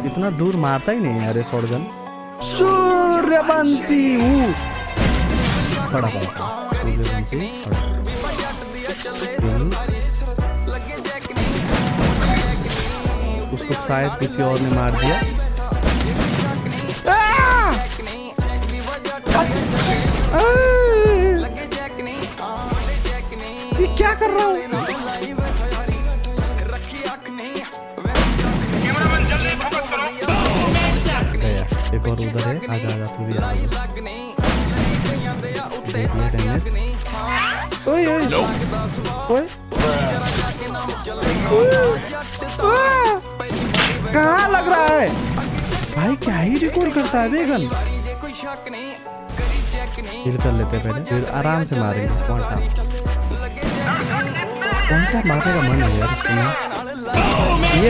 इतना दूर मारता ही नहीं यार शॉटगन। सूर्यवंशी बड़ा सूर्यवंशी उसको शायद किसी और ने मार दिया। ये क्या कर रहा हूँ? एक और उधर है, आजा आजा तू भी आ। ओए ओए ओए कहाँ लग रहा है भाई? क्या ही रिकॉर्ड करता है बेगन। हिल कर लेते पहले, फिर आराम से मारेंगे। वन टाइम मारने का मन है यार इसको। ये